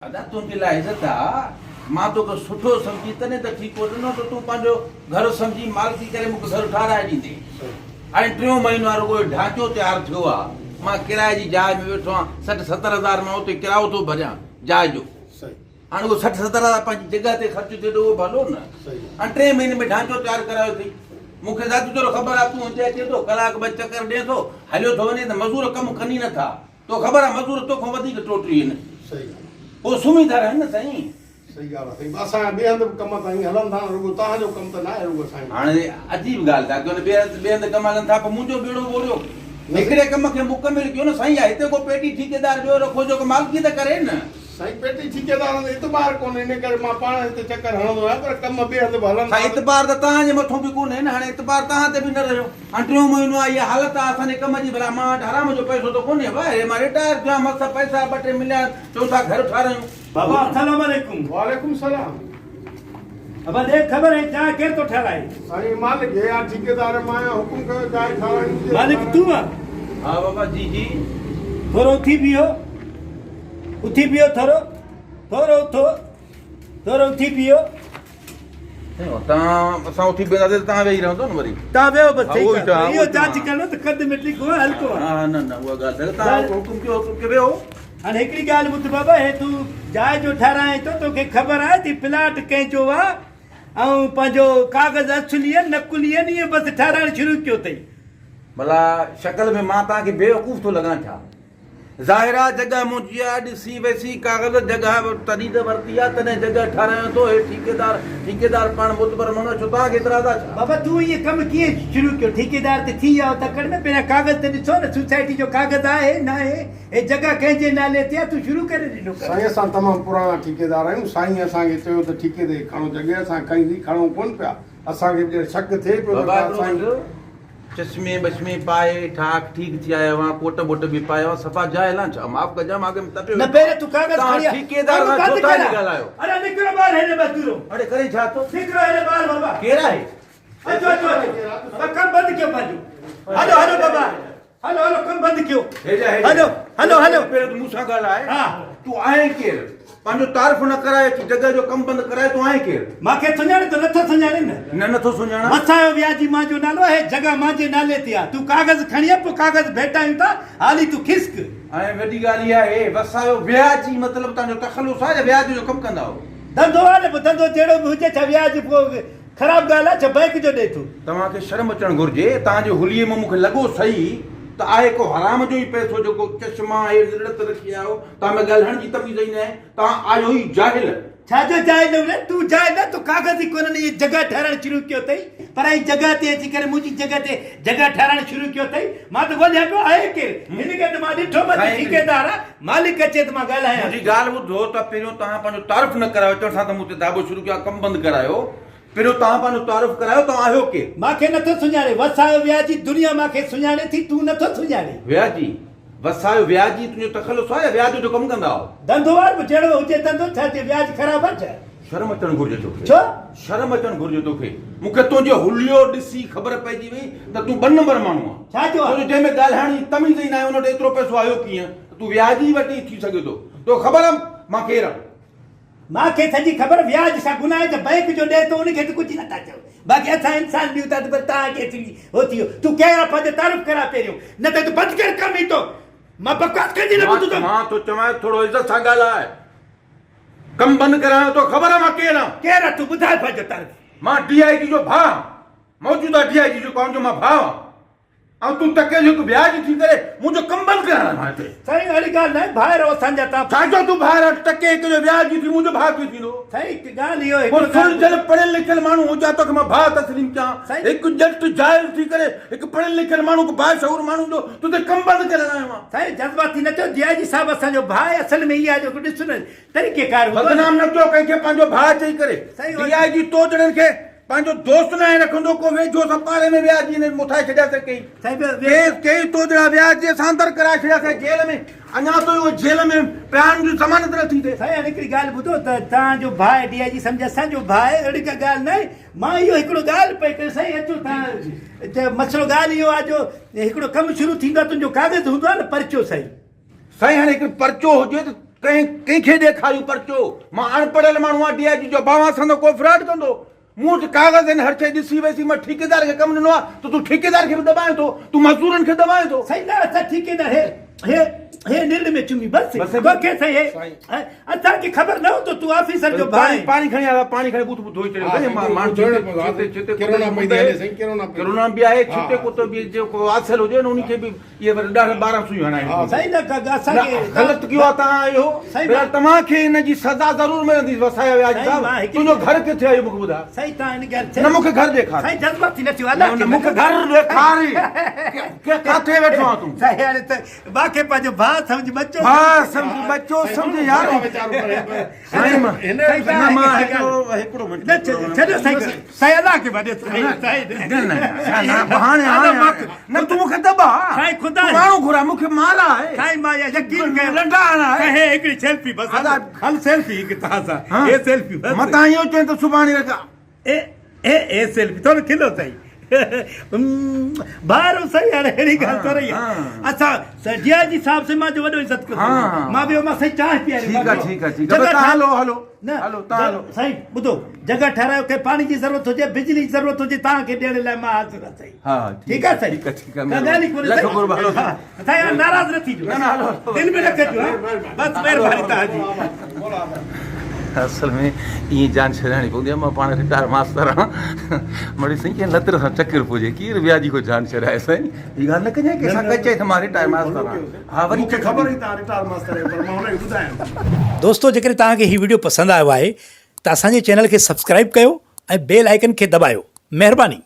अदा तुंहिंजे लाइ इज़त आहे मां तोखे सुठो सम्झी तॾहिं त ठीकु ॾिनो त तूं पंहिंजो घर सम्झी मालिकी करे मूंखे घर ठाराए ॾींदे। हाणे टियों महीनो आहे रुॻो ढांचो तयारु थियो आहे मां किराए जी जाइ में वेठो आहियां 60-70 हज़ार मां उते किरायो थो भरियां जाइ जो। हाणे उहो 60-70 हज़ार पंहिंजी जॻह ते ख़र्च थिए थो उहो भलो न। हाणे 3 महीने में ढांचो तयारु करायो अथई मूंखे दादी तुंहिंजो ख़बर आहे तूं हिते अचे थो कलाक 2 चकर ॾिए थो हलियो थो वञे त मज़ूर कमु खणी नथा तो ख़बर आहे मज़ूर तोखां वधीक टोटरी आहिनि वो सुम्ही था रहनि न साईं। सही ॻाल्हि आहे साईं असां ॿिए हंधि कम ताईं हलनि था रुॻो तव्हांजो कमु त न आहे रुॻो साईं। हाणे अजीब ॻाल्हि आहे की ॿिए हंधि कम हलनि था पोइ मुंहिंजो बेड़ो ॿोड़ियो हिकिड़े कम खे मुकमिल कयो न साईं। हिते को पेटी ठेकेदार ॿियो रखो जेको मालिकी त करे न साईं। पेटी ठेकेदार इतबार कोन्हे इन करे मां पाण हिते चकर हणंदो आहियां पर कम ॿिए हंधि हलनि साईं। इतबार त तव्हांजे मथां बि कोन्हे न। हाणे इतबार तव्हां ते बि न रहियो। हाणे 3 महीनो आहे इहा हालत आहे असांजे कम जी भला मां वटि आराम जो पैसो त कोन्हे भाई मां रिटायर थियो आहियां मथां पैसा 2-3 मिलिया चऊं था घर ठारायूं। बाबा अस्सलाम वालेकुम। वालेकुम सलाम। अब देख खबर है जा केर तो ठहराए साईं मालिक है यार ठेकेदार मां हुकुम कयो जाइ ठारायूं मालिक तू आ। हाँ बाबा जी जी थोरो उथी पियो थोरो थोरो उथो थोरो उथी पियो। तव्हां असां उथी बीहंदासीं तव्हां वेही रहंदो न वरी ता वेहो बस हाँ, ठीक वो ही है था, इहो वो ही था। जांच करणो त कद में ठीक हो हल्को आहे। हा न न उहा ॻाल्हि आहे तव्हां हुकुम कयो वेहो। हाणे हिकिड़ी ॻाल्हि ॿुध बाबा हे तूं जाइ जो ठाराए थो तोखे ख़बर आहे थी प्लाट कंहिंजो आहे ऐं पंहिंजो कागज़ असली आहिनि नकुली आहिनि इहे बसि ठाराइणु शुरू कयो अथई। भला शक्ल में मां तव्हांखे बेवकूफ़ थो लॻां छा? ज़ाहिरा जॻह मुंहिंजी आहे ॾिसी वेसी कागज़ जॻह तॾहिं त वरिती आहे तॾहिं जॻह ठारायां थो हे ठेकेदार पाण मुतबर माण्हू छो तव्हांखे एतिरा था छा? बाबा तूं इहे कमु कीअं शुरू कयो ठेकेदार ते थी विया तकड़ में पहिरियां कागज़ त ॾिसो न सोसाइटी जो कागज़ आहे न आहे हे जॻह कंहिंजे नाले ते आहे तूं शुरू करे ॾिनो। साईं असां तमामु पुराणा ठेकेदार आहियूं साईं असांखे चयो त ठेके ते खणो जॻह असां खणी खणूं कोन पिया असांखे शक थिए पियो बाबा त साईं चश्मे बश्मे पाए ठाक ठीक थी आया हुआ कोट बोट बि पाया हुआ सफ़ा जाइला छा माफ़ कजां मांखे तपियो न पहिरियों तूं कागज़ खणी आ। ठेकेदार अब खां बंदि छो था कर। ॻाल्हायो? अरे निकिरो ॿाहिरि हेॾे मज़दूरो अड़े करे छा थो निकिरो हेॾे ॿाहिरि बाबा केरु आहे? अचो कमु बंदि कयो पंहिंजो हलो बाबा हलो कमु बंदि कयो हेॾा हलो पहिरियों तूं मूंसां ॻाल्हाए हा तूं आहे केरु? पंहिंजो तारीफ़ न कराए जॻह जो कमु बंदि कराए तूं आहे केरु? मूंखे सुञाणे त नथो सुञाणे न न नथो सुञाणा मथां व्याजी मुंहिंजो नालो आहे जॻह मुंहिंजे नाले ते आहे तूं कागज़ खणी आ पोइ कागज़ भेटायूं था हाली तूं खिसक। ऐं वॾी ॻाल्हि इहा आहे वसायो व्याजी मतिलबु तव्हांजो तख़ल्लुस आहे व्याज जो कमु कंदा धंधो आहे न पोइ धंधो जहिड़ो बि हुजे छा व्याज पोइ ख़राबु ॻाल्हि आहे छा बैंक जो ॾे तूं। तव्हांखे शर्म अचणु घुरिजे तव्हांजे हुलीअ में मूंखे लॻो सही त आहे को हराम जो ई पैसो जेको चश्मा आहे निड़त रखी आयो तव्हां में ॻाल्हाइण जी तमीज़ ई न आहे तव्हां आयो ई जाहिल। छाजो जाइ न तूं जाइ न तूं कागज़ ई कोन इहे जॻह ठाहिणु शुरू कयो अथई पर ऐं जॻह ते अची करे मुंहिंजी जॻह ते जॻह ठाहिणु शुरू कयो अथई मां त ॻोल्हियां पियो आहे केरु हिन खे त मां ॾिठो मां ठेकेदार आहे मालिक अचे त मां ॻाल्हायां। मुंहिंजी ॻाल्हि ॿुधो त पहिरियों तव्हां पंहिंजो तारीफ़ न करायो चवण सां त मूं ते दाबो शुरू कयो आहे कमु बंदि करायो पहिरियों तव्हां पंहिंजो तारीफ़ करायो तव्हां आहियो केरु? मूंखे नथो सुञाणे वसायो व्याजी दुनिया मूंखे सुञाणे थी तूं नथो सुञाणे। व्याजी वसायो व्याजी तुंहिंजो तख़ल्लुस आहे व्याज जो कमु कंदा आहो? धंधो आहे जहिड़ो हुजे धंधो छा चए व्याज ख़राबु आहे छा? शर्म अचणु घुरिजे तोखे छो शर्म अचणु घुरिजे तोखे मूंखे तुंहिंजो हुलियो ॾिसी ख़बर पइजी वई त तूं 2 नंबर माण्हू आहे छा चयो आहे? जंहिंमें ॻाल्हाइण जी तमीज़ ई न आहे उन वटि एतिरो पैसो आयो कीअं तूं व्याजी वटि थी सघे थो तो ख़बर आहे मां केरु आहियां? मूंखे सॼी ख़बर व्याज सां गुनाह त बैंक जो ॾे थो उनखे त कुझु नथा चओ बाक़ी असां इंसान ॾियूं था त तव्हांखे हो थी वियो तूं केरु आहे पंहिंजो तारीफ़ करा पहिरियों न त तूं बंदि कर कमु ई तो मां बकवास कजे न ॿुधो तो मां तो चवां थोरो इज़त सां ॻाल्हाए कमु बंदि करायो तो ख़बर आहे मां केरु आहियां? केरु आहे तूं ॿुधाए पंहिंजो तारीफ़। मां DIG जो भाउ मौजूदा DIG जो कौन जो मां भाउ आहियां ऐं तूं टके जो व्याज थी करे मुंहिंजो कमु बंदि कराइणा मां हिते साईं अहिड़ी ॻाल्हि न आहे ॿाहिरि असांजा तव्हां छा तूं ॿाहिरि टके हिकु जो व्याज थी मुंहिंजो भाउ कीअं थींदो? साईं ॻाल्हि इहो पोइ हिकिड़ो सुलझियल पढ़ियल लिखियल माण्हू हुजां तोखे मां भाउ तस्लीम कयां हिकु जट जाहिल थी करे हिकु पढ़ियल लिखियल माण्हू बाशऊर माण्हू जो तूं त कमु बंदि करे आयो आहे। साईं जज़्बाती न चओ DIG साहिबु असांजो भाउ असल में इहा जेको ॾिसो न तरीक़ेकार बदनाम न कयो कंहिंखे पंहिंजो भाउ चई करे DIG तो ॼणनि खे पंहिंजो दोस्त न आहे रखंदो को वेझो सां पाड़े में व्याजी ने मुथाए छॾियासीं कई तो ॼणा व्याज जे सांदर कराए छॾियासीं जेल में अञा तो इहो जेल में पियाण जी ज़मानत न थी थिए। साईं हिकिड़ी ॻाल्हि ॿुधो त तव्हांजो भाउ DIG सम्झ असांजो भाउ अहिड़ी का ॻाल्हि न आहे मां इहो हिकिड़ो ॻाल्हि पई कयो साईं अचो तव्हां मसइलो ॻाल्हि इहो आहे जो हिकिड़ो कमु शुरू थींदो आहे तुंहिंजो कागज़ हूंदो आहे न परचो साईं साईं हाणे हिकिड़ो परचो हुजे त कंहिंखे ॾेखारियूं परचो मां अनपढ़ियल माण्हू आहियां डीआईजी जो बाबा सां को फ्रॉड कंदो मूं वटि कागज़ आहिनि हर शइ ॾिसी वैसी मां ठेकेदार खे कमु ॾिनो आहे त तूं ठेकेदार खे बि दॿाए थो तूं मज़दूरनि खे दॿाए थो सही ना असां ठेकेदार हे निंड में चुमी बस बसि। तोखे सही है असांखे ख़बर न हो तो तू ऑफिसर जो भाई पाणी खणी आया पाणी खणी बूथ धोई हा, साईं, छॾियो किरोना पई थी हले, साईं, किरोना पई। किरोना बि आहे हा। छिटे कुतो बि जेको आसियल हुजे न उनखे बि इहे वरी 10-12 सुइयूं हणायूं सही ना का असांखे ग़लति कयो आहे तव्हां इहो सही पर बात। तव्हांखे हिन जी सज़ा ज़रूर मिलंदी वसाए विया सही मां साहिब हिकिड़ी- तुंहिंजो घर किथे आहे इहो मूंखे ॿुधाए सही ता इन घर न मूंखे घर ॾेखार सही जज़्बाती न थियो न मूंखे घर ॾेखार किथे वेठो आहे तूं सही हाणे त बाक़ी पंहिंजो भाउ सम्झ बचो हा सम्झ बचो सम्झ यार साईं मां हिन न मां हिकिड़ो मिंट न छॾो सही सही अल्लाह के बदे सही न न बहाने न तूं मूंखे दॿा साईं ख़ुदा तूं माण्हू घुरा मूंखे मारा आहे साईं मां यकीन कयो नंढा आहे कहे हिकिड़ी सेल्फी बस हल सेल्फी हिकु तव्हां सां हे सेल्फी बस मतां इहो चवनि त सुभाणे रखा ए सेल्फी थोरो खिलो सही बारो सही हाणे अहिड़ी ॻाल्हि थोरी आहे असां डीआईजी साहिब से मां जो वॾो इज़त कयो मां वियो मां सही चांहि पीआरी ठीकु आहे ठीकु आहे ठीकु आहे तव्हां हलो हलो न हलो तव्हां हलो साईं ॿुधो जॻह ठारायो के पाणी जी ज़रूरत हुजे बिजली जी ज़रूरत हुजे तव्हांखे ॾियण लाइ मां हाज़िर आहियां साईं हा ठीकु आहे साईं ठीकु आहे ठीकु का आहे ॻाल्हि ई कोन्हे लख साईं। कुर्ब हलो हा, साईं हाणे नाराज़ न थीजो न, हलो। दिलि में न कजो हा? बसि महिरबानी तव्हांजी असल में ईअं जान छॾाइणी पवंदी आहे मां पाण रिटायर मास्तर आहियां मड़ी साईं कीअं लतर सां चकर पुजे केरु वियाजी को जान छॾाए साईं हीअ ॻाल्हि न कजांइ कंहिंसां कचई त मां रिटायर मास्तर आहियां हा वरी मूंखे ख़बर ई तव्हां रिटायर मास्तर आहियो, पर मां हुनखे ॿुधायां दोस्तो जेकॾहिं तव्हांखे हीउ वीडियो पसंदि आयो आहे त असांजे चैनल खे सब्सक्राइब कयो ऐं बेल आइकन खे दॿायो महिरबानी